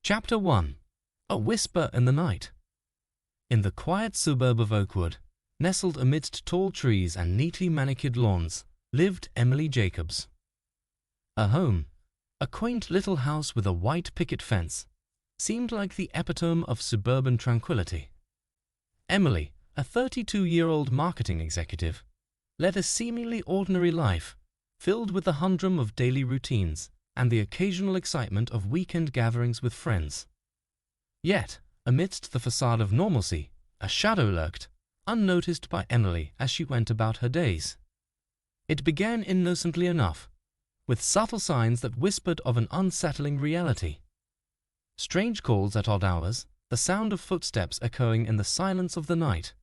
Chapter 1. A Whisper in the Night. In the quiet suburb of Oakwood, nestled amidst tall trees and neatly manicured lawns, lived Emily Jacobs. Her home, a quaint little house with a white picket fence, seemed like the epitome of suburban tranquility. Emily, a 32-year-old marketing executive, led a seemingly ordinary life, filled with the humdrum of daily routines and the occasional excitement of weekend gatherings with friends. Yet, amidst the facade of normalcy, a shadow lurked, unnoticed by Emily as she went about her days. It began innocently enough, with subtle signs that whispered of an unsettling reality. Strange calls at odd hours, the sound of footsteps echoing in the silence of the night,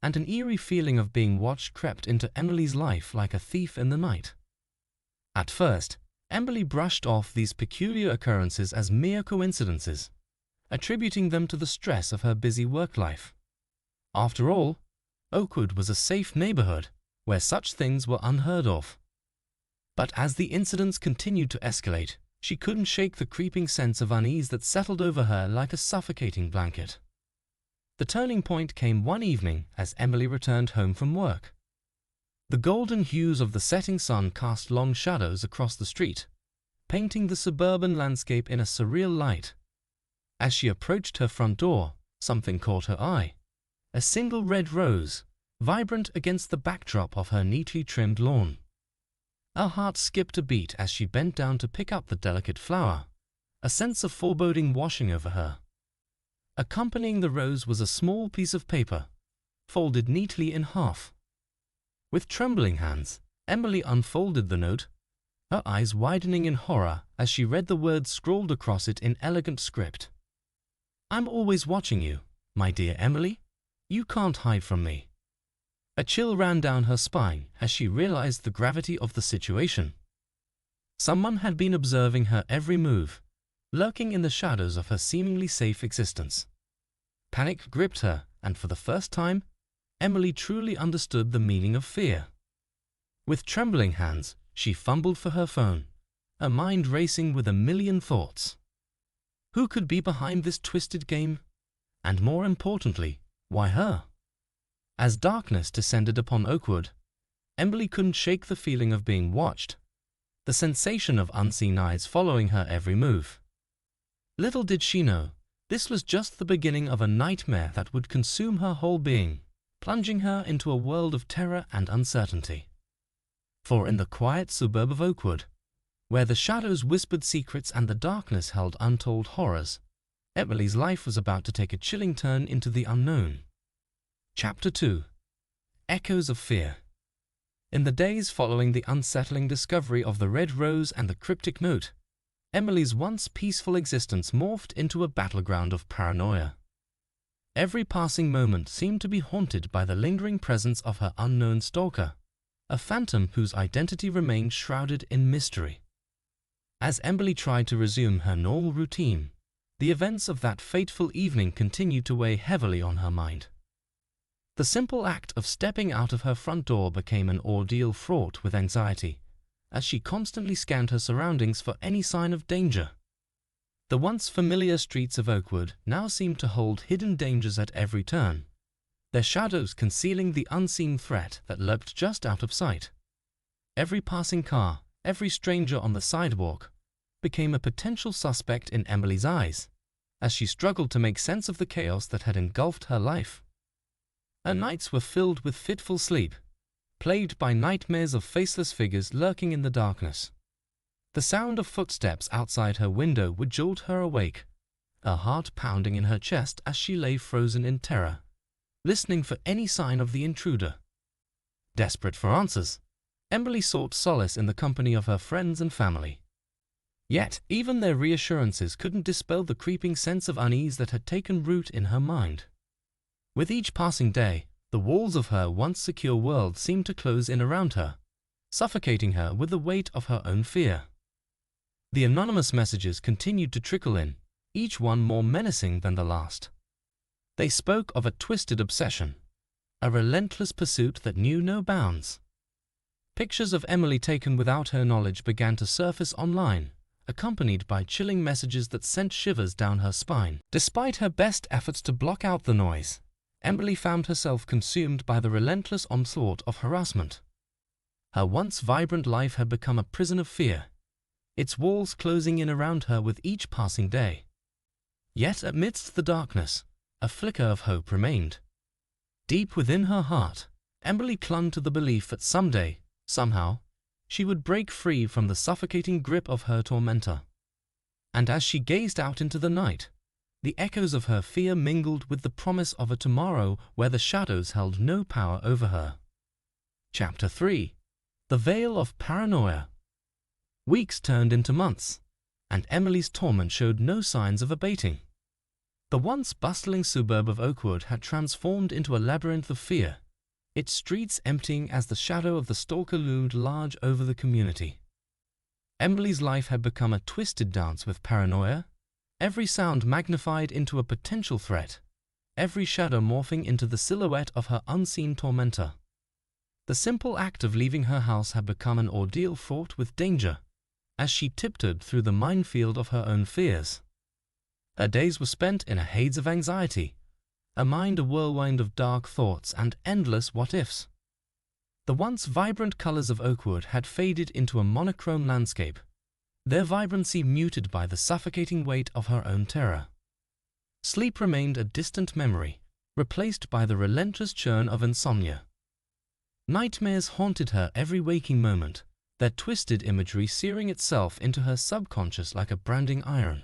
and an eerie feeling of being watched crept into Emily's life like a thief in the night. At first, Emily brushed off these peculiar occurrences as mere coincidences, attributing them to the stress of her busy work life. After all, Oakwood was a safe neighborhood where such things were unheard of. But as the incidents continued to escalate, she couldn't shake the creeping sense of unease that settled over her like a suffocating blanket. The turning point came one evening as Emily returned home from work. The golden hues of the setting sun cast long shadows across the street, painting the suburban landscape in a surreal light. As she approached her front door, something caught her eye. A single red rose, vibrant against the backdrop of her neatly trimmed lawn. Her heart skipped a beat as she bent down to pick up the delicate flower, a sense of foreboding washing over her. Accompanying the rose was a small piece of paper, folded neatly in half. With trembling hands, Emily unfolded the note, her eyes widening in horror as she read the words scrawled across it in elegant script. "I'm always watching you, my dear Emily. You can't hide from me." A chill ran down her spine as she realized the gravity of the situation. Someone had been observing her every move, lurking in the shadows of her seemingly safe existence. Panic gripped her, and for the first time, Emily truly understood the meaning of fear. With trembling hands, she fumbled for her phone, her mind racing with a million thoughts. Who could be behind this twisted game? And more importantly, why her? As darkness descended upon Oakwood, Emily couldn't shake the feeling of being watched, the sensation of unseen eyes following her every move. Little did she know, this was just the beginning of a nightmare that would consume her whole being, plunging her into a world of terror and uncertainty. For in the quiet suburb of Oakwood, where the shadows whispered secrets and the darkness held untold horrors, Emily's life was about to take a chilling turn into the unknown. Chapter 2. Echoes of Fear. In the days following the unsettling discovery of the red rose and the cryptic note, Emily's once peaceful existence morphed into a battleground of paranoia. Every passing moment seemed to be haunted by the lingering presence of her unknown stalker, a phantom whose identity remained shrouded in mystery. As Emily tried to resume her normal routine, the events of that fateful evening continued to weigh heavily on her mind. The simple act of stepping out of her front door became an ordeal fraught with anxiety, as she constantly scanned her surroundings for any sign of danger. The once familiar streets of Oakwood now seemed to hold hidden dangers at every turn, their shadows concealing the unseen threat that lurked just out of sight. Every passing car, every stranger on the sidewalk, became a potential suspect in Emily's eyes, as she struggled to make sense of the chaos that had engulfed her life. Her nights were filled with fitful sleep, plagued by nightmares of faceless figures lurking in the darkness. The sound of footsteps outside her window would jolt her awake, her heart pounding in her chest as she lay frozen in terror, listening for any sign of the intruder. Desperate for answers, Emily sought solace in the company of her friends and family. Yet, even their reassurances couldn't dispel the creeping sense of unease that had taken root in her mind. With each passing day, the walls of her once secure world seemed to close in around her, suffocating her with the weight of her own fear. The anonymous messages continued to trickle in, each one more menacing than the last. They spoke of a twisted obsession, a relentless pursuit that knew no bounds. Pictures of Emily taken without her knowledge began to surface online, accompanied by chilling messages that sent shivers down her spine. Despite her best efforts to block out the noise, Emily found herself consumed by the relentless onslaught of harassment. Her once vibrant life had become a prison of fear, its walls closing in around her with each passing day. Yet amidst the darkness, a flicker of hope remained. Deep within her heart, Emily clung to the belief that someday, somehow, she would break free from the suffocating grip of her tormentor. And as she gazed out into the night, the echoes of her fear mingled with the promise of a tomorrow where the shadows held no power over her. Chapter 3. The Veil of Paranoia. Weeks turned into months, and Emily's torment showed no signs of abating. The once bustling suburb of Oakwood had transformed into a labyrinth of fear, its streets emptying as the shadow of the Stalker loomed large over the community. Emily's life had become a twisted dance with paranoia, every sound magnified into a potential threat, every shadow morphing into the silhouette of her unseen tormentor. The simple act of leaving her house had become an ordeal fraught with danger, as she tiptoed through the minefield of her own fears. Her days were spent in a haze of anxiety, her mind a whirlwind of dark thoughts and endless what-ifs. The once vibrant colors of Oakwood had faded into a monochrome landscape, their vibrancy muted by the suffocating weight of her own terror. Sleep remained a distant memory, replaced by the relentless churn of insomnia. Nightmares haunted her every waking moment, their twisted imagery searing itself into her subconscious like a branding iron.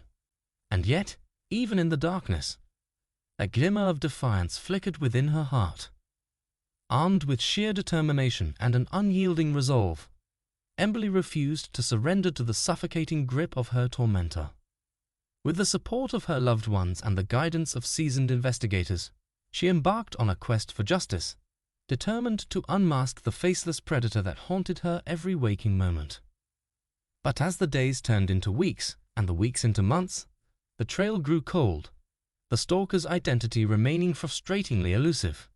And yet, even in the darkness, a glimmer of defiance flickered within her heart. Armed with sheer determination and an unyielding resolve, Emily refused to surrender to the suffocating grip of her tormentor. With the support of her loved ones and the guidance of seasoned investigators, she embarked on a quest for justice, determined to unmask the faceless predator that haunted her every waking moment. But as the days turned into weeks and the weeks into months, the trail grew cold, the stalker's identity remaining frustratingly elusive.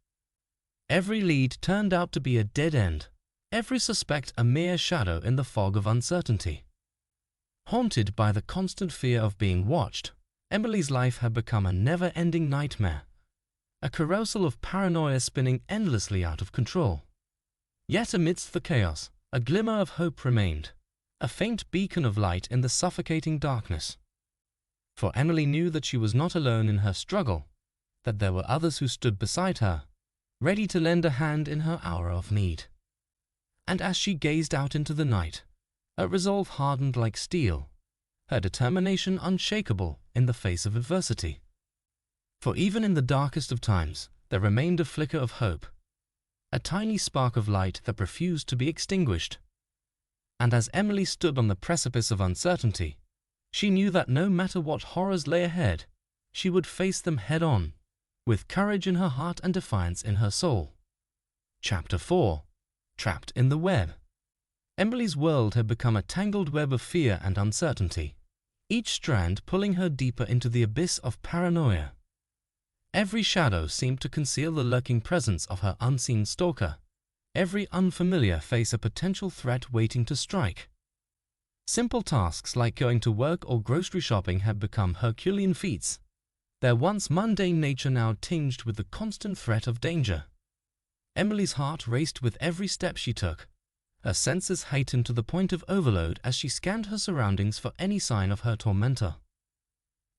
Every lead turned out to be a dead end, every suspect a mere shadow in the fog of uncertainty. Haunted by the constant fear of being watched, Emily's life had become a never-ending nightmare, a carousel of paranoia spinning endlessly out of control. Yet amidst the chaos, a glimmer of hope remained, a faint beacon of light in the suffocating darkness. For Emily knew that she was not alone in her struggle, that there were others who stood beside her, ready to lend a hand in her hour of need. And as she gazed out into the night, her resolve hardened like steel, her determination unshakable in the face of adversity. For even in the darkest of times, there remained a flicker of hope, a tiny spark of light that refused to be extinguished. And as Emily stood on the precipice of uncertainty, she knew that no matter what horrors lay ahead, she would face them head-on, with courage in her heart and defiance in her soul. Chapter 4. Trapped in the Web. Emily's world had become a tangled web of fear and uncertainty, each strand pulling her deeper into the abyss of paranoia. Every shadow seemed to conceal the lurking presence of her unseen stalker, every unfamiliar face a potential threat waiting to strike. Simple tasks like going to work or grocery shopping had become Herculean feats, their once mundane nature now tinged with the constant threat of danger. Emily's heart raced with every step she took, her senses heightened to the point of overload as she scanned her surroundings for any sign of her tormentor.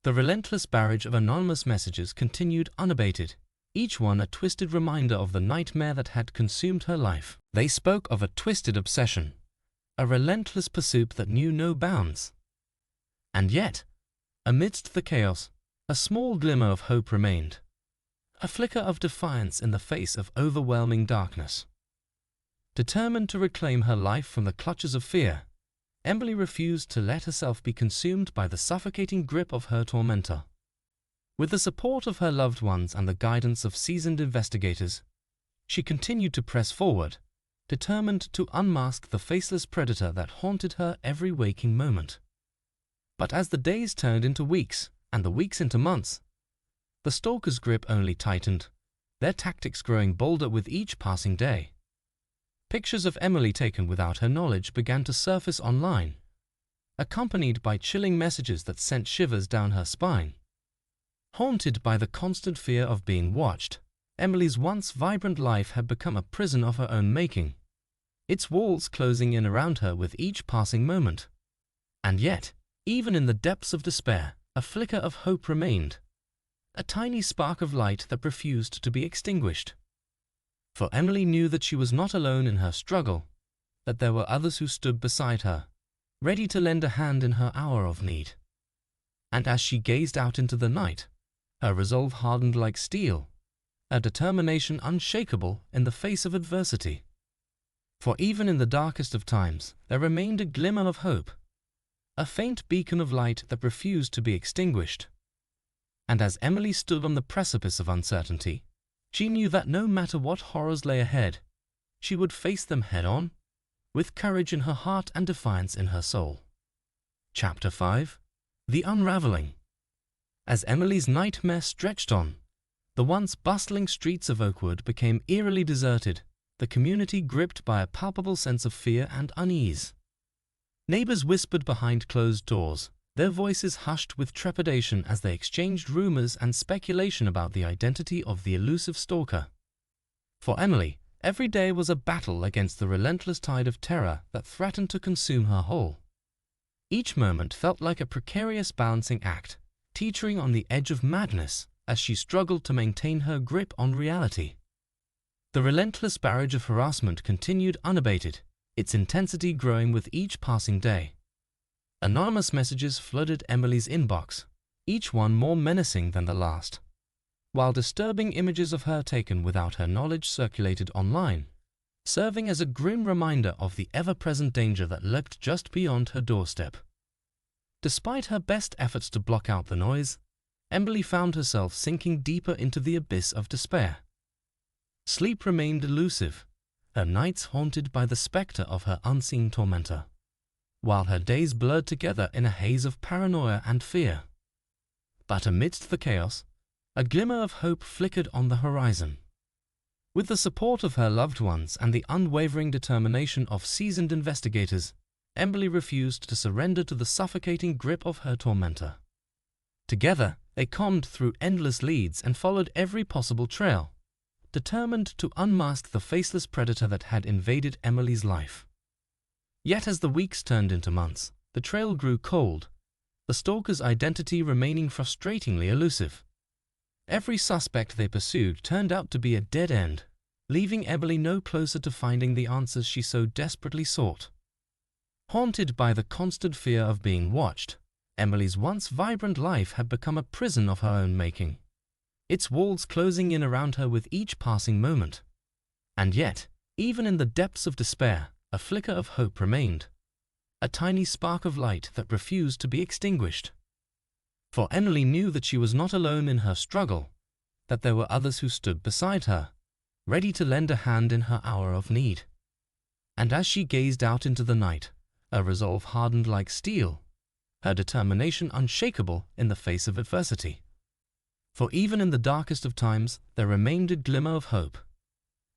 The relentless barrage of anonymous messages continued unabated, each one a twisted reminder of the nightmare that had consumed her life. They spoke of a twisted obsession, a relentless pursuit that knew no bounds. And yet, amidst the chaos, a small glimmer of hope remained, a flicker of defiance in the face of overwhelming darkness. Determined to reclaim her life from the clutches of fear, Emily refused to let herself be consumed by the suffocating grip of her tormentor. With the support of her loved ones and the guidance of seasoned investigators, she continued to press forward, determined to unmask the faceless predator that haunted her every waking moment. But as the days turned into weeks and the weeks into months, the stalker's grip only tightened, their tactics growing bolder with each passing day. Pictures of Emily taken without her knowledge began to surface online, accompanied by chilling messages that sent shivers down her spine. Haunted by the constant fear of being watched, Emily's once vibrant life had become a prison of her own making, its walls closing in around her with each passing moment. And yet, even in the depths of despair, a flicker of hope remained, a tiny spark of light that refused to be extinguished. For Emily knew that she was not alone in her struggle, that there were others who stood beside her, ready to lend a hand in her hour of need. And as she gazed out into the night, her resolve hardened like steel, a determination unshakable in the face of adversity. For even in the darkest of times, there remained a glimmer of hope, a faint beacon of light that refused to be extinguished. And as Emily stood on the precipice of uncertainty, she knew that no matter what horrors lay ahead, she would face them head-on, with courage in her heart and defiance in her soul. Chapter 5. The Unraveling. As Emily's nightmare stretched on, the once bustling streets of Oakwood became eerily deserted, the community gripped by a palpable sense of fear and unease. Neighbors whispered behind closed doors, their voices hushed with trepidation as they exchanged rumors and speculation about the identity of the elusive stalker. For Emily, every day was a battle against the relentless tide of terror that threatened to consume her whole. Each moment felt like a precarious balancing act, teetering on the edge of madness as she struggled to maintain her grip on reality. The relentless barrage of harassment continued unabated, its intensity growing with each passing day. Anonymous messages flooded Emily's inbox, each one more menacing than the last, while disturbing images of her taken without her knowledge circulated online, serving as a grim reminder of the ever-present danger that lurked just beyond her doorstep. Despite her best efforts to block out the noise, Emily found herself sinking deeper into the abyss of despair. Sleep remained elusive, her nights haunted by the specter of her unseen tormentor, while her days blurred together in a haze of paranoia and fear. But amidst the chaos, a glimmer of hope flickered on the horizon. With the support of her loved ones and the unwavering determination of seasoned investigators, Emily refused to surrender to the suffocating grip of her tormentor. Together, they combed through endless leads and followed every possible trail, determined to unmask the faceless predator that had invaded Emily's life. Yet as the weeks turned into months, the trail grew cold, the stalker's identity remaining frustratingly elusive. Every suspect they pursued turned out to be a dead end, leaving Emily no closer to finding the answers she so desperately sought. Haunted by the constant fear of being watched, Emily's once vibrant life had become a prison of her own making, its walls closing in around her with each passing moment. And yet, even in the depths of despair, a flicker of hope remained, a tiny spark of light that refused to be extinguished. For Emily knew that she was not alone in her struggle, that there were others who stood beside her, ready to lend a hand in her hour of need. And as she gazed out into the night, her resolve hardened like steel, her determination unshakable in the face of adversity. For even in the darkest of times, there remained a glimmer of hope,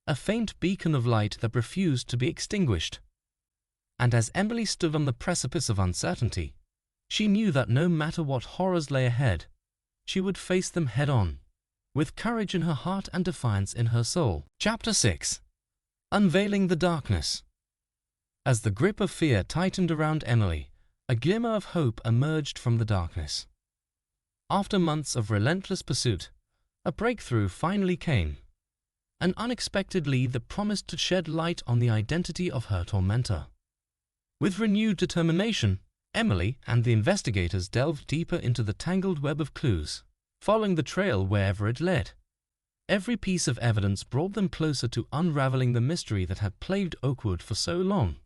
a faint beacon of light that refused to be extinguished. And as Emily stood on the precipice of uncertainty, she knew that no matter what horrors lay ahead, she would face them head-on, with courage in her heart and defiance in her soul. Chapter 6. Unveiling the Darkness. As the grip of fear tightened around Emily, a glimmer of hope emerged from the darkness. After months of relentless pursuit, a breakthrough finally came, an unexpected lead that promised to shed light on the identity of her tormentor. With renewed determination, Emily and the investigators delved deeper into the tangled web of clues, following the trail wherever it led. Every piece of evidence brought them closer to unraveling the mystery that had plagued Oakwood for so long.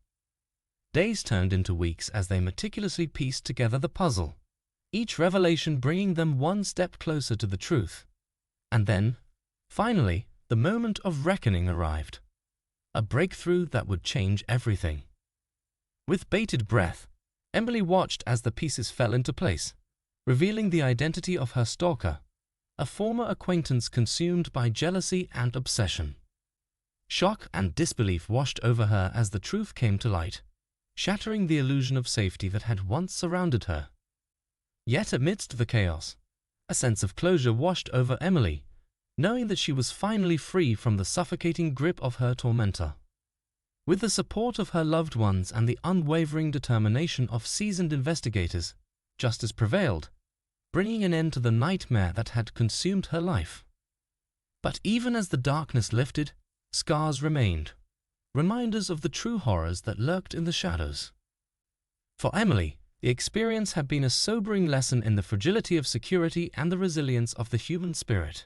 Days turned into weeks as they meticulously pieced together the puzzle, each revelation bringing them one step closer to the truth. And then, finally, the moment of reckoning arrived, a breakthrough that would change everything. With bated breath, Emily watched as the pieces fell into place, revealing the identity of her stalker, a former acquaintance consumed by jealousy and obsession. Shock and disbelief washed over her as the truth came to light, shattering the illusion of safety that had once surrounded her. Yet amidst the chaos, a sense of closure washed over Emily, knowing that she was finally free from the suffocating grip of her tormentor. With the support of her loved ones and the unwavering determination of seasoned investigators, justice prevailed, bringing an end to the nightmare that had consumed her life. But even as the darkness lifted, scars remained, reminders of the true horrors that lurked in the shadows. For Emily, the experience had been a sobering lesson in the fragility of security and the resilience of the human spirit.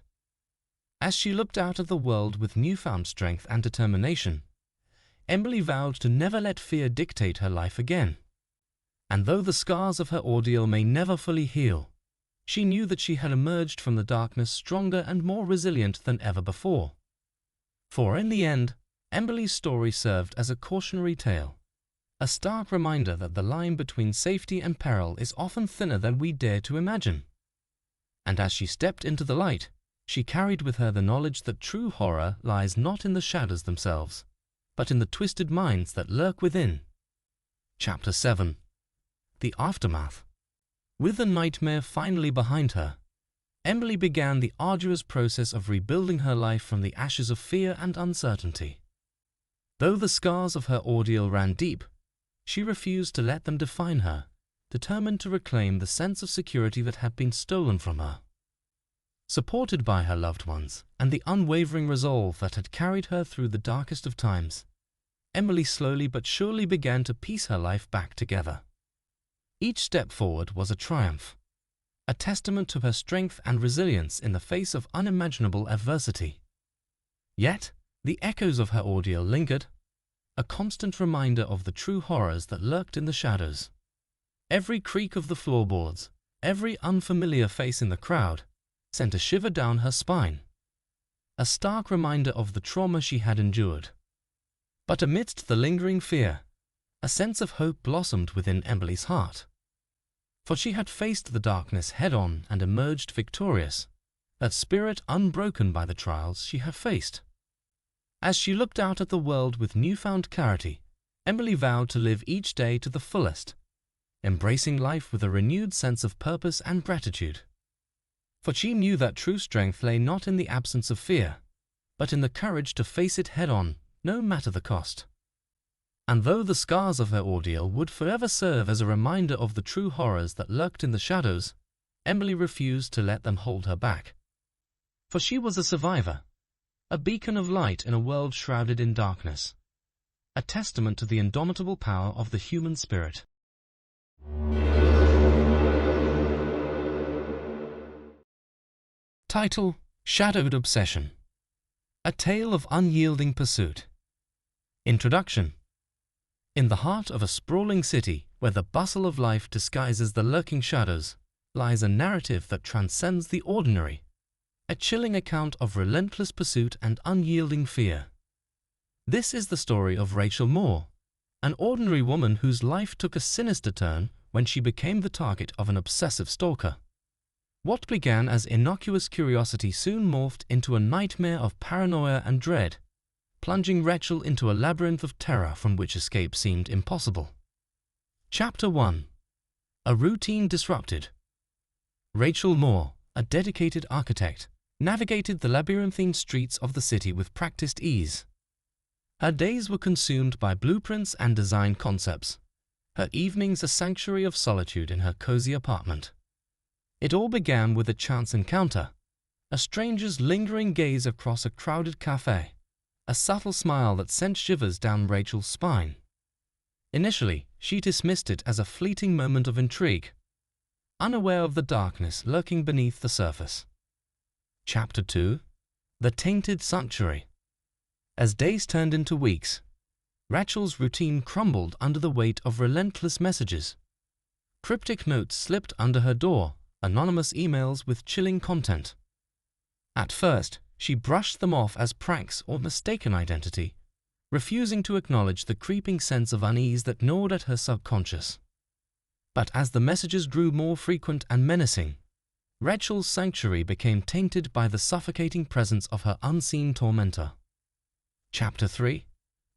As she looked out at the world with newfound strength and determination, Emily vowed to never let fear dictate her life again. And though the scars of her ordeal may never fully heal, she knew that she had emerged from the darkness stronger and more resilient than ever before. For in the end, Emily's story served as a cautionary tale, a stark reminder that the line between safety and peril is often thinner than we dare to imagine. And as she stepped into the light, she carried with her the knowledge that true horror lies not in the shadows themselves, but in the twisted minds that lurk within. Chapter 7. The Aftermath. With the nightmare finally behind her, Emily began the arduous process of rebuilding her life from the ashes of fear and uncertainty. Though the scars of her ordeal ran deep, she refused to let them define her, determined to reclaim the sense of security that had been stolen from her. Supported by her loved ones and the unwavering resolve that had carried her through the darkest of times, Emily slowly but surely began to piece her life back together. Each step forward was a triumph, a testament to her strength and resilience in the face of unimaginable adversity. Yet, the echoes of her ordeal lingered, a constant reminder of the true horrors that lurked in the shadows. Every creak of the floorboards, every unfamiliar face in the crowd, sent a shiver down her spine, a stark reminder of the trauma she had endured. But amidst the lingering fear, a sense of hope blossomed within Emily's heart. For she had faced the darkness head-on and emerged victorious, that spirit unbroken by the trials she had faced. As she looked out at the world with newfound clarity, Emily vowed to live each day to the fullest, embracing life with a renewed sense of purpose and gratitude. For she knew that true strength lay not in the absence of fear, but in the courage to face it head-on, no matter the cost. And though the scars of her ordeal would forever serve as a reminder of the true horrors that lurked in the shadows, Emily refused to let them hold her back. For she was a survivor, a beacon of light in a world shrouded in darkness, a testament to the indomitable power of the human spirit. Title: Shadowed Obsession. A Tale of Unyielding Pursuit. Introduction. In the heart of a sprawling city, where the bustle of life disguises the lurking shadows, lies a narrative that transcends the ordinary, a chilling account of relentless pursuit and unyielding fear. This is the story of Rachel Moore, an ordinary woman whose life took a sinister turn when she became the target of an obsessive stalker. What began as innocuous curiosity soon morphed into a nightmare of paranoia and dread, plunging Rachel into a labyrinth of terror from which escape seemed impossible. Chapter 1. A Routine Disrupted. Rachel Moore, a dedicated architect, navigated the labyrinthine streets of the city with practiced ease. Her days were consumed by blueprints and design concepts, her evenings a sanctuary of solitude in her cozy apartment. It all began with a chance encounter, a stranger's lingering gaze across a crowded cafe, a subtle smile that sent shivers down Rachel's spine. Initially, she dismissed it as a fleeting moment of intrigue, unaware of the darkness lurking beneath the surface. Chapter 2. The Tainted Sanctuary. As days turned into weeks, Rachel's routine crumbled under the weight of relentless messages. Cryptic notes slipped under her door, anonymous emails with chilling content. At first, she brushed them off as pranks or mistaken identity, refusing to acknowledge the creeping sense of unease that gnawed at her subconscious. But as the messages grew more frequent and menacing, Rachel's sanctuary became tainted by the suffocating presence of her unseen tormentor. Chapter 3.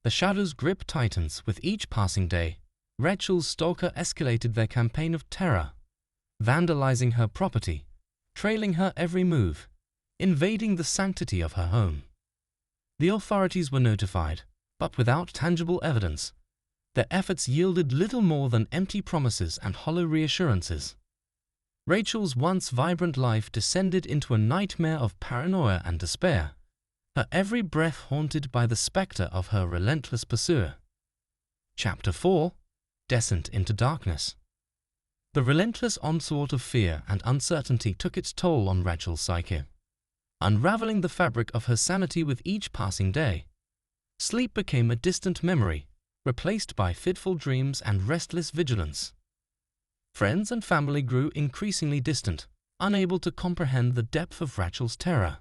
The shadows grip tightens with each passing day, Rachel's stalker escalated their campaign of terror, vandalizing her property, trailing her every move, invading the sanctity of her home. The authorities were notified, but without tangible evidence. Their efforts yielded little more than empty promises and hollow reassurances. Rachel's once vibrant life descended into a nightmare of paranoia and despair, her every breath haunted by the spectre of her relentless pursuer. Chapter 4: Descent into Darkness. The relentless onslaught of fear and uncertainty took its toll on Rachel's psyche, unraveling the fabric of her sanity with each passing day. Sleep became a distant memory, replaced by fitful dreams and restless vigilance. Friends and family grew increasingly distant, unable to comprehend the depth of Rachel's terror.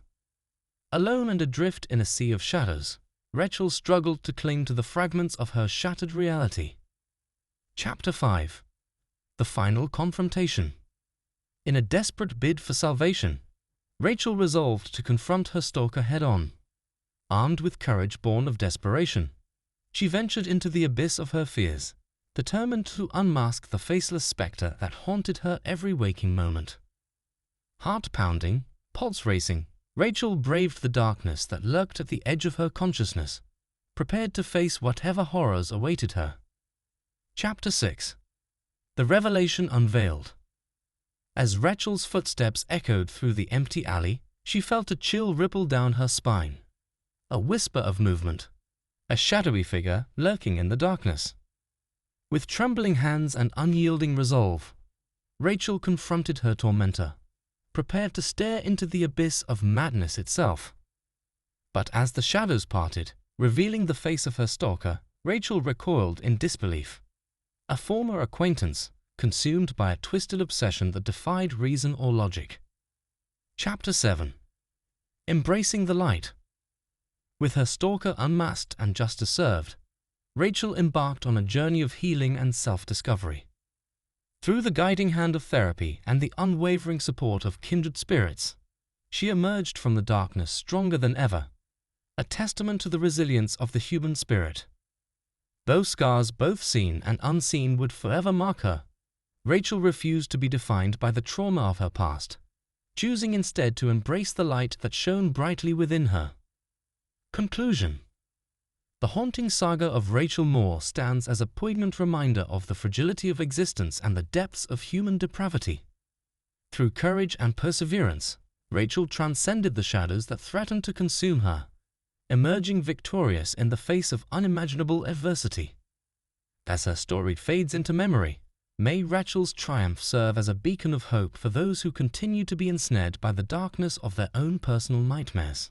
Alone and adrift in a sea of shadows, Rachel struggled to cling to the fragments of her shattered reality. Chapter 5: The Final Confrontation. In a desperate bid for salvation, Rachel resolved to confront her stalker head-on. Armed with courage born of desperation, she ventured into the abyss of her fears, determined to unmask the faceless spectre that haunted her every waking moment. Heart pounding, pulse racing, Rachel braved the darkness that lurked at the edge of her consciousness, prepared to face whatever horrors awaited her. Chapter 6: The Revelation Unveiled. As Rachel's footsteps echoed through the empty alley, she felt a chill ripple down her spine. A whisper of movement, a shadowy figure lurking in the darkness. With trembling hands and unyielding resolve, Rachel confronted her tormentor, prepared to stare into the abyss of madness itself. But as the shadows parted, revealing the face of her stalker, Rachel recoiled in disbelief. A former acquaintance, consumed by a twisted obsession that defied reason or logic. Chapter 7: Embracing the Light. With her stalker unmasked and justice served, Rachel embarked on a journey of healing and self-discovery. Through the guiding hand of therapy and the unwavering support of kindred spirits, she emerged from the darkness stronger than ever, a testament to the resilience of the human spirit. Though scars both seen and unseen would forever mark her, Rachel refused to be defined by the trauma of her past, choosing instead to embrace the light that shone brightly within her. Conclusion. The haunting saga of Rachel Moore stands as a poignant reminder of the fragility of existence and the depths of human depravity. Through courage and perseverance, Rachel transcended the shadows that threatened to consume her, emerging victorious in the face of unimaginable adversity. As her story fades into memory, may Rachel's triumph serve as a beacon of hope for those who continue to be ensnared by the darkness of their own personal nightmares.